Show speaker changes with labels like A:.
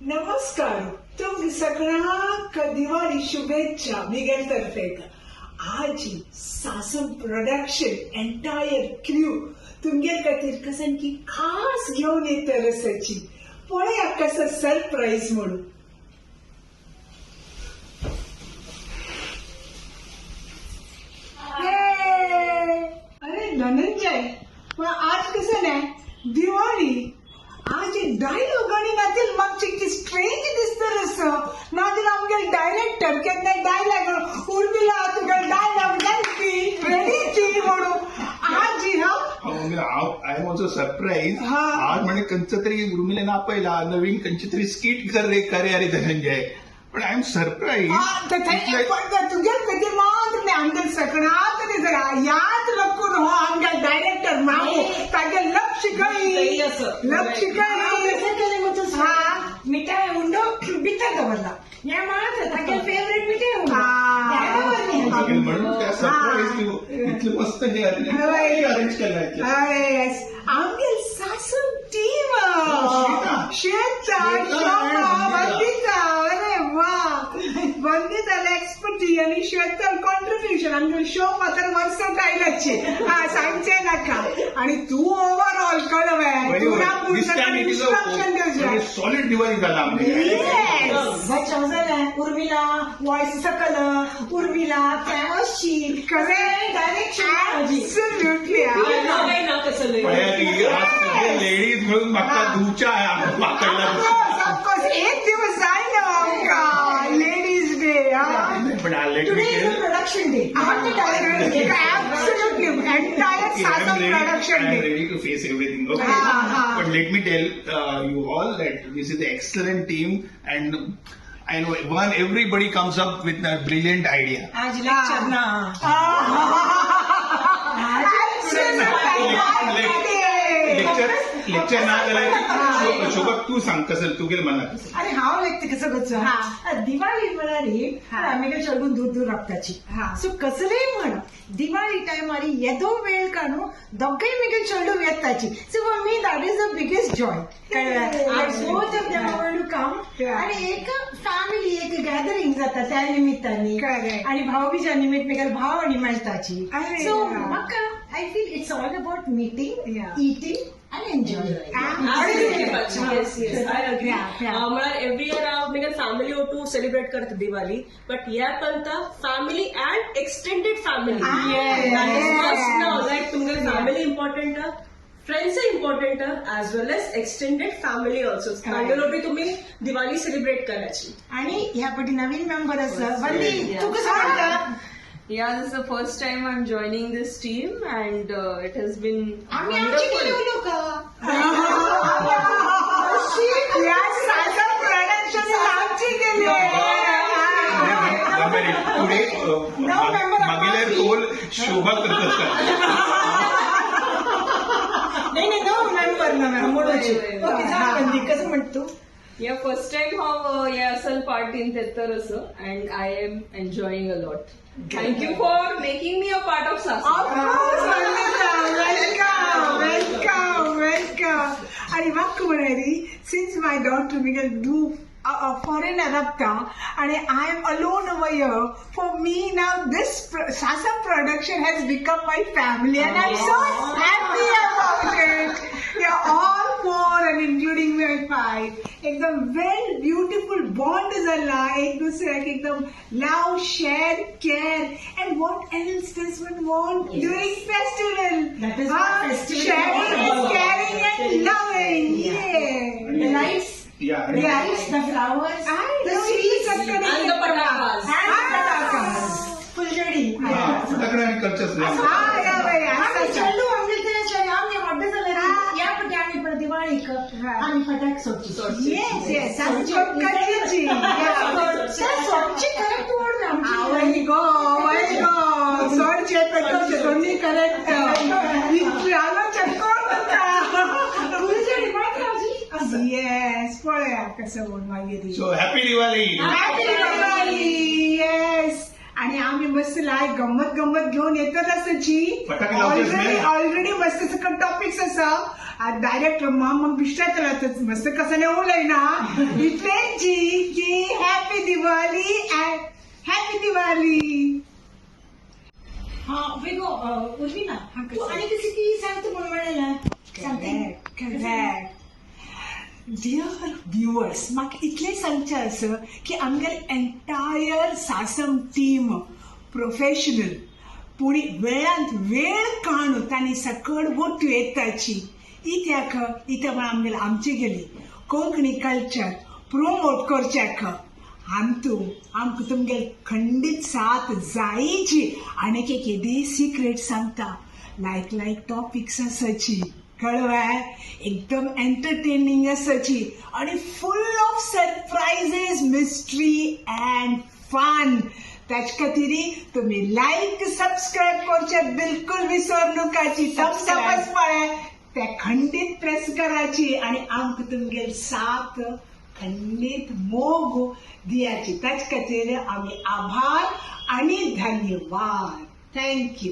A: नमस्कार. तुम सगळ्यांक दिवाळी शुभेच्छा मिगेल तर्फे. आज सासम प्रोडक्शन एंटायर क्रू तुमगे खातीर कसांकी खास घेऊन येत रसाची पळया कसं सरप्राईज म्हणून. अरे धनंजय, पण आज कसं नाही दिवाळी. आज डायलॉग आणि नातील मागची स्ट्रेंज दिसतं असं नातील आमगे डायरेक्टर केन्ना डायलॉग उर्मिला तुका डायलॉग जायची रेडीची म्हणून आज
B: आय एम ऑल्सो सरप्राईज. आज म्हणजे कंच तरी उर्मिलेन आपयला नवीन कंची तरी स्किट कर रे करे अरे धनंजय. पण आय एम सरप्राईज.
A: तुझ्या कधी मात्र नाही आमच्या सगळ्यात जरा याद रखून हो आमच्या डायरेक्टर मागो तागे लक्ष काही
C: मिठाई उंडो बिता दवरला या मात्र तागे फेवरेट मिठाई उंडो
B: म्हणून त्या सरप्राईज इतलं मस्त हे अरेंज केलं.
A: आमगे सासम टीम श्वेता वंदिता. अरे वा, वंदिता एक्सपर्टी आणि श्वेता कॉन्ट्रीब्युशन आमच्या शो मात्र वर्ष कायलाचे सांगचे नाका. आणि तू ओव्हरऑल कळवय
B: सॉलिड दिवाळी झाला
C: उर्मिला वॉइस सकल उर्मिला कॅमशी करे डायरेक्शन
B: लेडीज मिळून मागचा धुच्या
A: एक दिवस जाय ना आमका लेडीज डे.
B: पण
C: production day
A: absolutely entire Saasam production
B: I am
A: day.
B: ready to face everything. Okay, but let me tell you all that this is the excellent team, and I know everybody comes up with a brilliant idea.
C: आज lecture ना
B: lecture ना झालं शोभा तू सांग कसं तू गेलं मला.
C: अरे हांव व्यक्त कसं करचो दिवाळी म्हळ्यार आमी चलून दूर दूर रक्ताची सो कसलेय म्हण दिवाळी टायमार येदो वेळ काणू दोगांय मेगेन चेडूं येताची. So for me that is the biggest joy. Both of them are to come आणि एक फॅमिली एक गॅदरिंग जाता त्या निमित्तानी आणि भाऊबीजा निमित्त मेगेल भाव आणि मेळटाची. सो म्हाका I feel it's all about meeting eating and enjoy.
D: Yes, I agree. Every year our family or to celebrate करते Diwali, but here पणता family and extended family. That is must now. Like तुमगे family important, friends important as well as extended family also. तांगेलोटी तुम्ही Diwali celebrate करायची.
C: आणि ह्या पटी नवीन member आसा वंदी तू कसं म्हणता?
E: Yeah, this is the first time I'm joining this team, and it has been
C: आम्ही
E: wonderful.
B: मागेल्या रोल शोभा करत असतात.
C: नाही नो मेंबर ना म्हणूची. ओके जा वंदी कसं म्हणतो?
E: Yeah, first time how asal part in Tettarasa, and I am enjoying a lot. Thank you for making me a part of Saasam.
A: Welcome. आणि वाक्य म्हणाली since my daughter began do foreign adapter and I am alone over here. For me now this Saasam production has become my family and I'm so happy about it. You're all four and including my five. एकदम वेल beautiful bond झाला एक दुसऱ्याक एकदम love share care and what else does one want during festival.
C: That is what festival
A: sharing
C: is
A: is caring and loving.
C: The lights. The lights, the flowers, the sweets,
D: and the patakas.
C: फुलझडी.
B: फटाकडे आणि cultures
C: चलू आमगे आमगे मोठे झाले या पटी आम्ही पण दिवाळीक आम्ही फटाक सोडची.
A: Yes,
C: सोडची करेक्ट वर्ड आमची.
A: वय गो सोडचे पेटोचे दोन्ही करेक्ट आलो चक्कोर
C: फुलझडी मात्र आजी.
A: येस पळया कसं बोल मागेरी.
B: So happy Diwali.
A: Happy Diwali. Yes. आणि आम्ही मस्त लाय गंमत घेऊन येतात असाची. ऑलरेडी मस्त सगळं टॉपिक्स असा डायरेक्ट मग बिश्टातलाच मस्त कसं नाही उलय ना इतलेंची की happy Diwali and happy Diwali.
C: हा वेगो उर्वी ना तू आणि कशी ती सांगतो म्हणून म्हणाला सांगते.
A: करेक्ट. डियर व्ह्युअर्स, म्हाका इतलें सांगचें आसा की आमगेल एंटायर सासम टीम प्रोफेशनल पूण वेळांत वेळ काडून तांणी सकड वोट येताची इत्याक इथं आमगेले आमचेगेली कोंकणी कल्चर प्रोमोट करच्याक आमकां तुमगेल खंडीत साथ जायची. आनी एक येदी सिक्रेट सांगता लायक टॉपिक्स आसाची कळवाय एकदम एंटरटेनिंग आसाची आणि full of surprises mystery and fun. त्याच खातीर तुम्ही लाईक सबस्क्राईब करचे बिलकुल विसरू नकाची. थम्सअपच पळय त्या खंडीत प्रेस कराची आणि आमकां तुमगेल साथ खंडीत मोग दियाची. त्याच खातीर आमी आभार आणि धन्यवाद. थँक्यू.